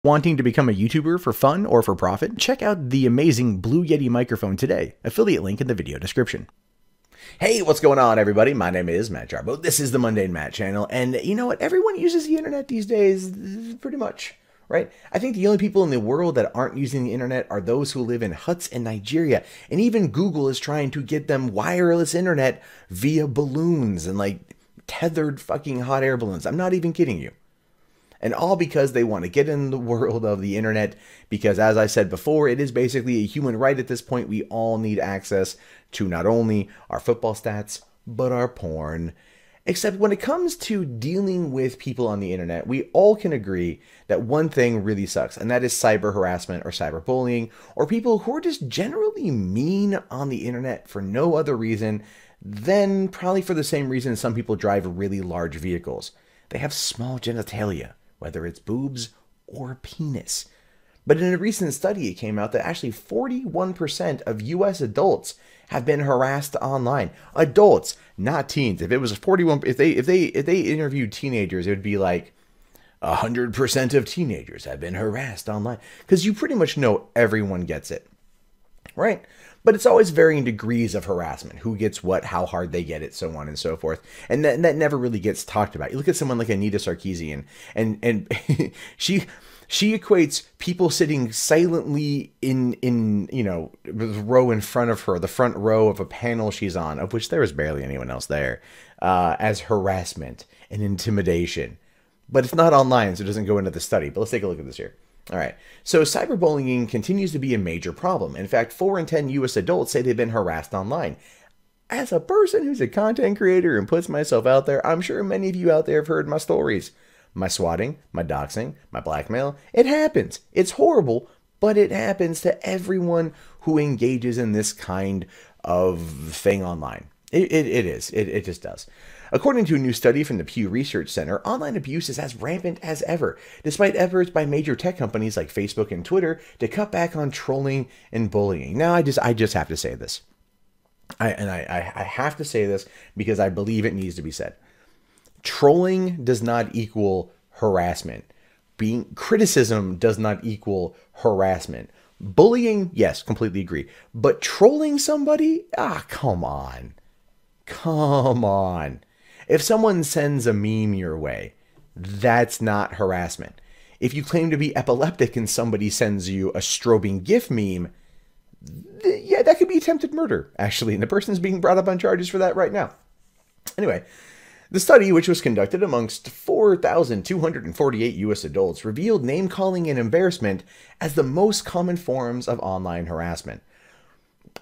Wanting to become a YouTuber for fun or for profit? Check out the amazing Blue Yeti microphone today. Affiliate link in the video description. Hey, what's going on, everybody? My name is Matt Jarbo. This is the Mundane Matt channel, and you know what? Everyone uses the internet these days, pretty much, right? I think the only people in the world that aren't using the internet are those who live in huts in Nigeria, and even Google is trying to get them wireless internet via balloons and like tethered fucking hot air balloons. I'm not even kidding you. And all because they want to get in the world of the internet, because as I said before, it is basically a human right at this point. We all need access to not only our football stats, but our porn. Except when it comes to dealing with people on the internet, we all can agree that one thing really sucks, and that is cyber harassment or cyberbullying, or people who are just generally mean on the internet for no other reason than probably for the same reason some people drive really large vehicles. They have small genitalia, whether it's boobs or penis. But in a recent study, it came out that actually 41% of US adults have been harassed online. Adults, not teens. If it was 41, if they interviewed teenagers, it would be like 100% of teenagers have been harassed online. Because you pretty much know everyone gets it, right? But it's always varying degrees of harassment. Who gets what, how hard they get it, so on and so forth. And that never really gets talked about. You look at someone like Anita Sarkeesian, and she equates people sitting silently in you know, the row in front of her, the front row of a panel she's on, of which there is barely anyone else there, as harassment and intimidation. But it's not online, so it doesn't go into the study. But let's take a look at this here. All right, so cyberbullying continues to be a major problem. In fact, 4 in 10 US adults say they've been harassed online. As a person who's a content creator and puts myself out there, I'm sure many of you out there have heard my stories. My swatting, my doxing, my blackmail. It happens. It's horrible, but it happens to everyone who engages in this kind of thing online. It just does. According to a new study from the Pew Research Center, online abuse is as rampant as ever, despite efforts by major tech companies like Facebook and Twitter to cut back on trolling and bullying. Now, I just have to say this. I have to say this because I believe it needs to be said. Trolling does not equal harassment. Criticism does not equal harassment. Bullying, yes, completely agree. But trolling somebody? Ah, come on. Come on. If someone sends a meme your way, that's not harassment. If you claim to be epileptic and somebody sends you a strobing GIF meme, yeah, that could be attempted murder, actually. And the person's being brought up on charges for that right now. Anyway, the study, which was conducted amongst 4,248 US adults, revealed name-calling and embarrassment as the most common forms of online harassment.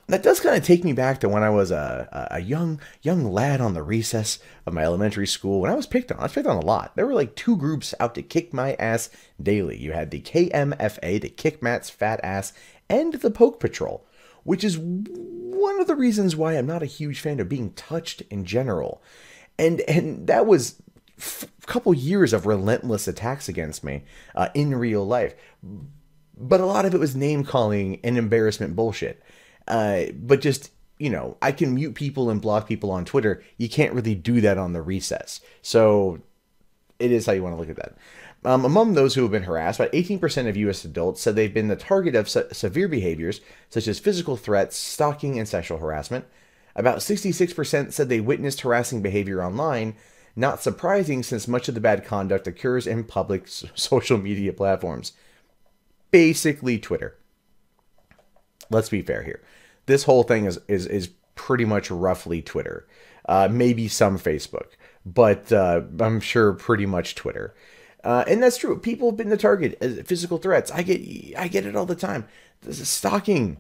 That does kind of take me back to when I was a young lad on the recess of my elementary school. When I was picked on a lot. There were like 2 groups out to kick my ass daily. You had the KMFA, the Kick Matt's Fat Ass, and the Poke Patrol, which is one of the reasons why I'm not a huge fan of being touched in general. And that was a couple years of relentless attacks against me in real life. But a lot of it was name-calling and embarrassment bullshit. But just, you know, I can mute people and block people on Twitter. You can't really do that on the recess. So it is how you want to look at that. Among those who have been harassed, about 18% of US adults said they've been the target of severe behaviors, such as physical threats, stalking, and sexual harassment. About 66% said they witnessed harassing behavior online. Not surprising, since much of the bad conduct occurs in public social media platforms. Basically Twitter. Let's be fair here. This whole thing is pretty much roughly Twitter. Maybe some Facebook, but I'm sure pretty much Twitter. And that's true. People have been the target as physical threats. I get it all the time. This is stalking.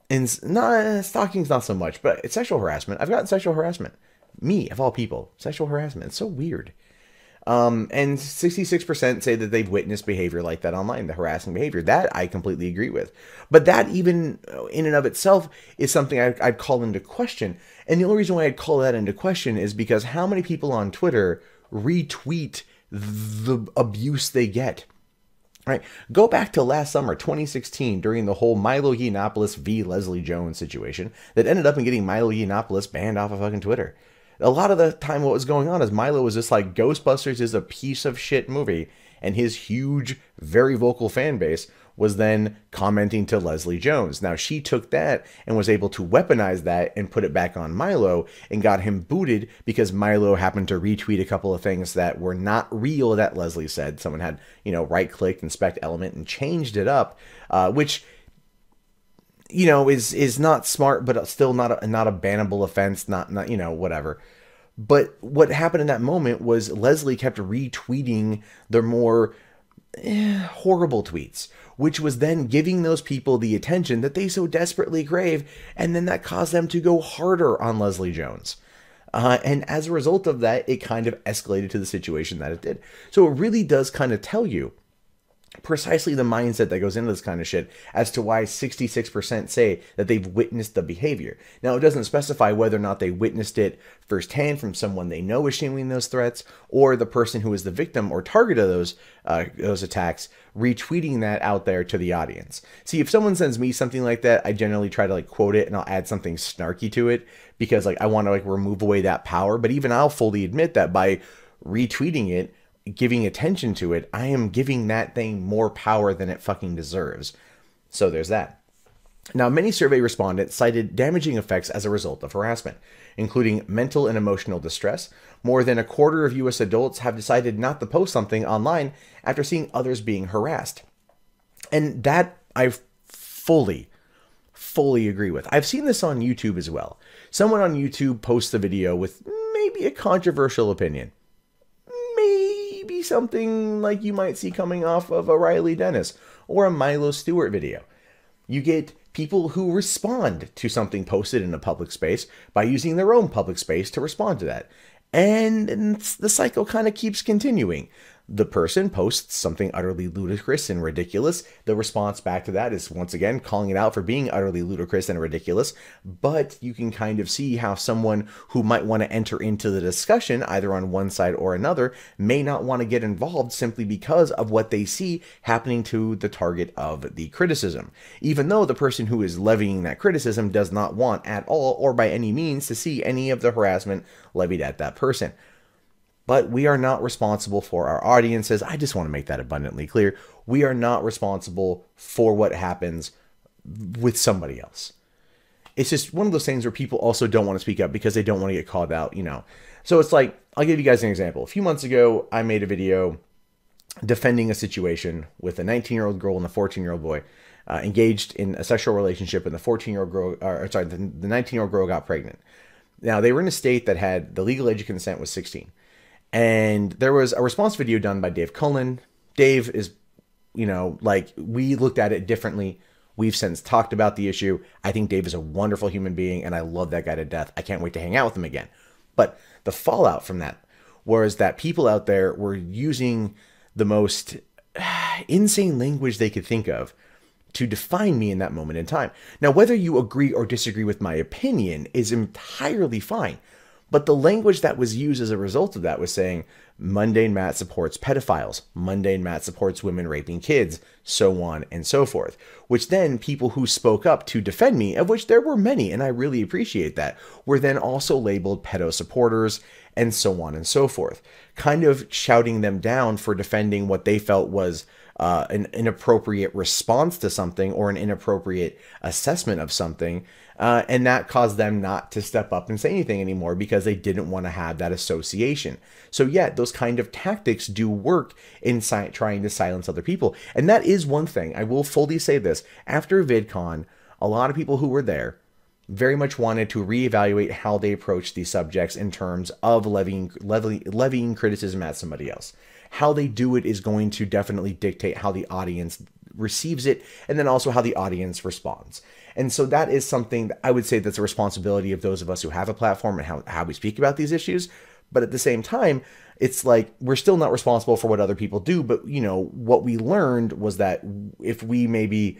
And stalking's not so much, but it's sexual harassment. I've gotten sexual harassment. Me, of all people. Sexual harassment. It's so weird. And 66% say that they've witnessed behavior like that online, the harassing behavior. That I completely agree with. But that even in and of itself is something I'd call into question. And the only reason why I'd call that into question is because how many people on Twitter retweet the abuse they get? Right? Go back to last summer, 2016, during the whole Milo Yiannopoulos v. Leslie Jones situation that ended up in getting Milo Yiannopoulos banned off of fucking Twitter. A lot of the time what was going on is Milo was just like, Ghostbusters is a piece of shit movie, and his huge, very vocal fan base was then commenting to Leslie Jones. Now, she took that and was able to weaponize that and put it back on Milo and got him booted because Milo happened to retweet a couple of things that were not real that Leslie said. Someone had, right-clicked, inspect element, and changed it up, which, is not smart, but still not a bannable offense, not whatever. But what happened in that moment was Leslie kept retweeting the more horrible tweets, which was then giving those people the attention that they so desperately crave, and then that caused them to go harder on Leslie Jones. And as a result of that, it kind of escalated to the situation that it did. So it really does kind of tell you precisely the mindset that goes into this kind of shit as to why 66% say that they've witnessed the behavior. Now, it doesn't specify whether or not they witnessed it firsthand from someone they know issuing those threats, or the person who is the victim or target of those attacks retweeting that out there to the audience. See, if someone sends me something like that, I generally try to quote it and I'll add something snarky to it because I want to remove away that power. But even I'll fully admit that by retweeting it, giving attention to it, I am giving that thing more power than it fucking deserves. So there's that. Now, many survey respondents cited damaging effects as a result of harassment, including mental and emotional distress. More than a quarter of US adults have decided not to post something online after seeing others being harassed. And that I fully agree with. I've seen this on YouTube as well. Someone on YouTube posts a video with maybe a controversial opinion. Maybe something like you might see coming off of a Riley Dennis or a Milo Stewart video. You get people who respond to something posted in a public space by using their own public space to respond to that. And the cycle kind of keeps continuing. The person posts something utterly ludicrous and ridiculous. The response back to that is, once again, calling it out for being utterly ludicrous and ridiculous. But you can kind of see how someone who might want to enter into the discussion, either on one side or another, may not want to get involved simply because of what they see happening to the target of the criticism. Even though the person who is levying that criticism does not want at all or by any means to see any of the harassment levied at that person. But we are not responsible for our audiences. I just want to make that abundantly clear. We are not responsible for what happens with somebody else. It's just one of those things where people also don't want to speak up because they don't want to get called out, So it's like, I'll give you guys an example. A few months ago, I made a video defending a situation with a 19-year-old girl and a 14-year-old boy engaged in a sexual relationship, and the 14-year-old girl, the 19-year-old girl got pregnant. Now, they were in a state that had the legal age of consent was 16. And there was a response video done by Dave Cullen. Dave is, we looked at it differently. We've since talked about the issue. I think Dave is a wonderful human being, and I love that guy to death. I can't wait to hang out with him again. But the fallout from that was that people out there were using the most insane language they could think of to define me in that moment in time. Now, whether you agree or disagree with my opinion is entirely fine. But the language that was used as a result of that was saying, Mundane Matt supports pedophiles, Mundane Matt supports women raping kids, so on and so forth. Which then people who spoke up to defend me, of which there were many, and I really appreciate that, were then also labeled pedo supporters, and so on and so forth. Kind of shouting them down for defending what they felt was an inappropriate response to something or an inappropriate assessment of something. And that caused them not to step up and say anything anymore because they didn't want to have that association. So yeah, those kind of tactics do work in trying to silence other people. And that is one thing. I will fully say this. After VidCon, a lot of people who were there very much wanted to reevaluate how they approach these subjects in terms of levying criticism at somebody else. How they do it is going to definitely dictate how the audience receives it, and then also how the audience responds. And so that is something that I would say that's a responsibility of those of us who have a platform and how we speak about these issues. But at the same time, it's like we're still not responsible for what other people do. But, what we learned was that if we maybe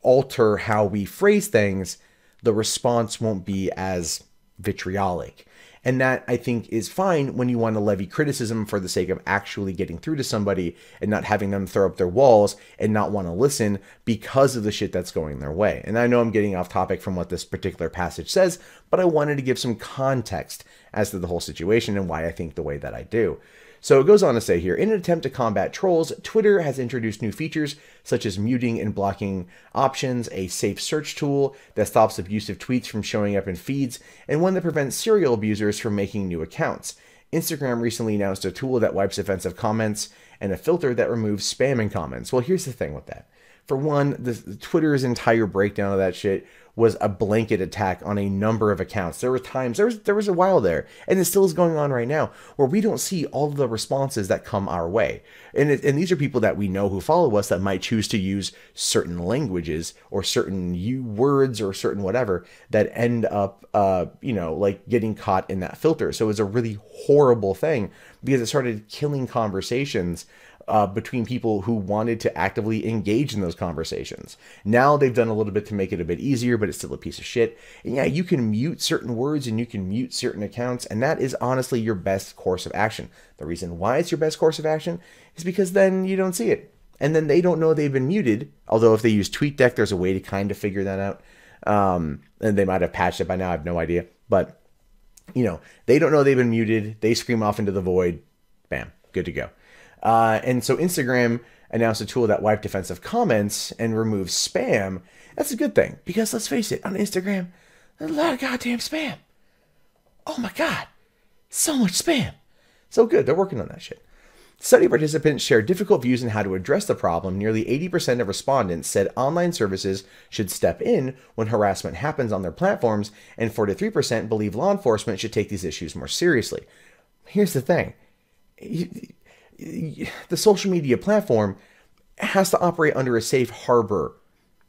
alter how we phrase things, the response won't be as vitriolic. And that, I think, is fine when you want to levy criticism for the sake of actually getting through to somebody and not having them throw up their walls and not want to listen because of the shit that's going their way. And I know I'm getting off topic from what this particular passage says, but I wanted to give some context as to the whole situation and why I think the way that I do. So it goes on to say here, in an attempt to combat trolls, Twitter has introduced new features such as muting and blocking options, a safe search tool that stops abusive tweets from showing up in feeds, and one that prevents serial abusers from making new accounts. Instagram recently announced a tool that wipes offensive comments and a filter that removes spam in comments. Well, here's the thing with that. For one, Twitter's entire breakdown of that shit was a blanket attack on a number of accounts. There was a while there, and it still is going on right now, where we don't see all of the responses that come our way. And these are people that we know who follow us that might choose to use certain languages or certain words or certain whatever that end up, like getting caught in that filter. So it's a really horrible thing because it started killing conversations between people who wanted to actively engage in those conversations. Now they've done a little bit to make it a bit easier, but it's still a piece of shit. And yeah, you can mute certain words and you can mute certain accounts, and that is honestly your best course of action. The reason why it's your best course of action is because then you don't see it. And then they don't know they've been muted, although if they use TweetDeck, there's a way to kind of figure that out. And they might have patched it by now, I have no idea. But, they don't know they've been muted. They scream off into the void. Bam, good to go. And so Instagram announced a tool that wiped offensive comments and removes spam. That's a good thing, because let's face it, on Instagram, there's a lot of goddamn spam. Oh my God, so much spam. So good, they're working on that shit. Study participants shared difficult views on how to address the problem. Nearly 80% of respondents said online services should step in when harassment happens on their platforms, and 43% believe law enforcement should take these issues more seriously. Here's the thing. The social media platform has to operate under a safe harbor,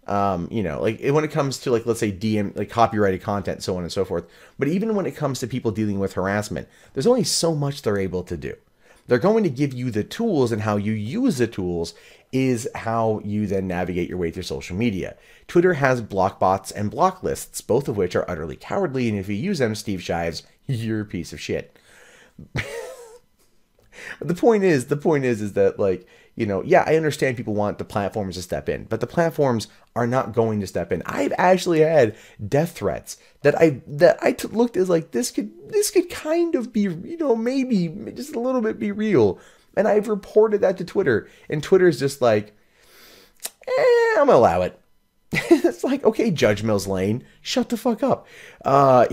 like when it comes to, like, let's say DM, like copyrighted content, so on and so forth. But even when it comes to people dealing with harassment, there's only so much they're able to do. They're going to give you the tools, and how you use the tools is how you then navigate your way through social media. Twitter has block bots and block lists, both of which are utterly cowardly. And if you use them, Steve Shives, you're a piece of shit. The point is that, like, yeah, I understand people want the platforms to step in, but the platforms are not going to step in. I've actually had death threats that I looked as like, this could kind of be, maybe just a little bit be real. And I've reported that to Twitter, and Twitter's just like, I'm gonna allow it. It's like, okay, Judge Mills Lane, shut the fuck up. So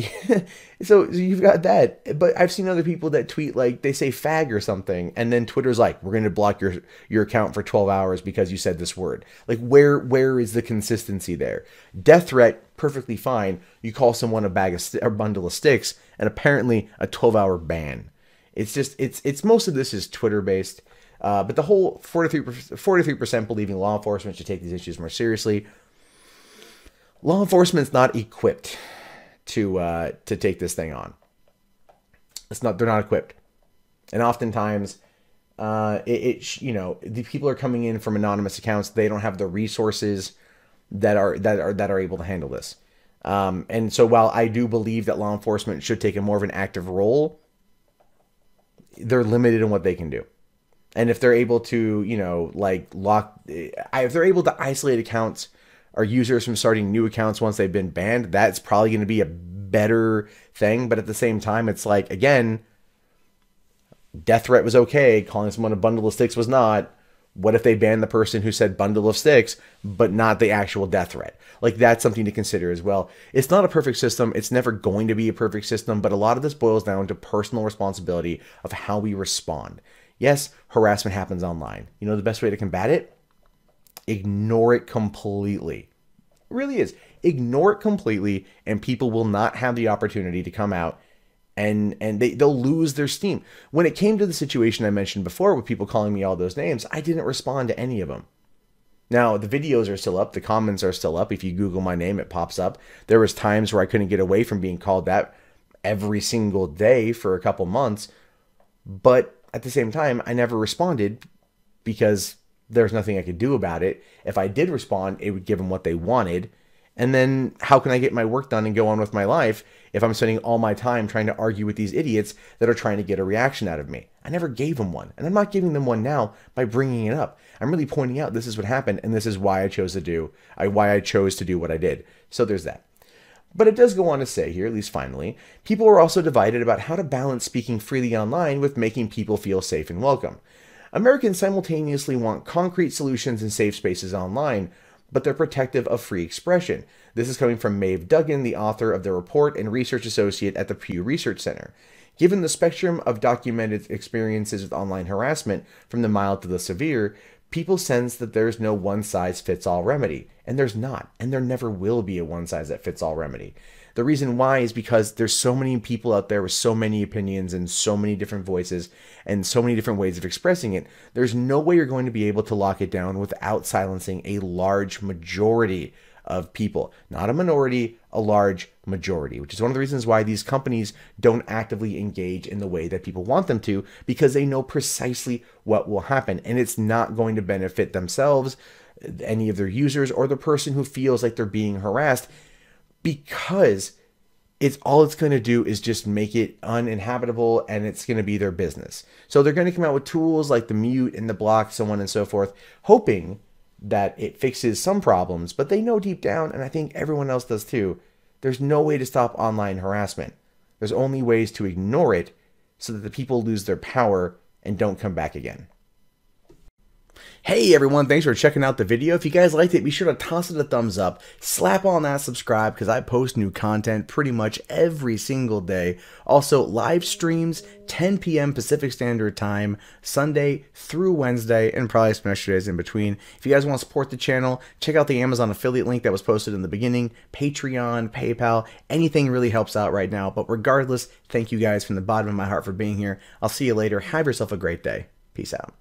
you've got that. But I've seen other people that tweet, like, they say fag or something, and then Twitter's like, we're going to block your account for 12 hours because you said this word. Like, where is the consistency there? Death threat, perfectly fine. You call someone a bundle of sticks, and apparently a 12-hour ban. It's just, it's most of this is Twitter based. But the whole 43% believing law enforcement should take these issues more seriously. Law enforcement's not equipped to take this thing on. They're not equipped, and oftentimes, the people are coming in from anonymous accounts. They don't have the resources that are able to handle this. And so, while I do believe that law enforcement should take a more of an active role, they're limited in what they can do. And if they're able to, if they're able to isolate accounts or users from starting new accounts once they've been banned, that's probably going to be a better thing. But at the same time, it's like, again, death threat was okay. Calling someone a bundle of sticks was not. What if they banned the person who said bundle of sticks, but not the actual death threat? Like, that's something to consider as well. It's not a perfect system. It's never going to be a perfect system, but a lot of this boils down to personal responsibility of how we respond. Yes, harassment happens online. The best way to combat it? Ignore it completely. It really is. Ignore it completely, and people will not have the opportunity to come out, and they'll lose their steam. When it came to the situation I mentioned before with people calling me all those names, I didn't respond to any of them. Now, the videos are still up. The comments are still up. If you Google my name, it pops up. There was times where I couldn't get away from being called that every single day for a couple months. But at the same time, I never responded because there's nothing I could do about it. If I did respond, it would give them what they wanted. And then how can I get my work done and go on with my life if I'm spending all my time trying to argue with these idiots that are trying to get a reaction out of me? I never gave them one, and I'm not giving them one now by bringing it up. I'm really pointing out this is what happened, and this is why I chose to do what I did. So there's that. But it does go on to say here, at least finally, people are also divided about how to balance speaking freely online with making people feel safe and welcome. Americans simultaneously want concrete solutions and safe spaces online, but they're protective of free expression. This is coming from Maeve Duggan, the author of the report and research associate at the Pew Research Center. Given the spectrum of documented experiences with online harassment, from the mild to the severe, people sense that there's no one-size-fits-all remedy. And there's not, and there never will be a one-size-that-fits-all remedy. The reason why is because there's so many people out there with so many opinions and so many different voices and so many different ways of expressing it. There's no way you're going to be able to lock it down without silencing a large majority of people. Not a minority, a large majority, which is one of the reasons why these companies don't actively engage in the way that people want them to, because they know precisely what will happen, and it's not going to benefit themselves, any of their users, or the person who feels like they're being harassed, because all it's going to do is just make it uninhabitable, and it's going to be their business. So they're going to come out with tools like the mute and the block, so on and so forth, hoping that it fixes some problems, but they know deep down, and I think everyone else does too, there's no way to stop online harassment. There's only ways to ignore it so that the people lose their power and don't come back again. Hey everyone, thanks for checking out the video. If you guys liked it, be sure to toss it a thumbs up, slap on that subscribe, because I post new content pretty much every single day. Also, live streams, 10 p.m. Pacific Standard Time, Sunday through Wednesday, and probably some extra days in between. If you guys want to support the channel, check out the Amazon affiliate link that was posted in the beginning, Patreon, PayPal, anything really helps out right now. But regardless, thank you guys from the bottom of my heart for being here. I'll see you later. Have yourself a great day. Peace out.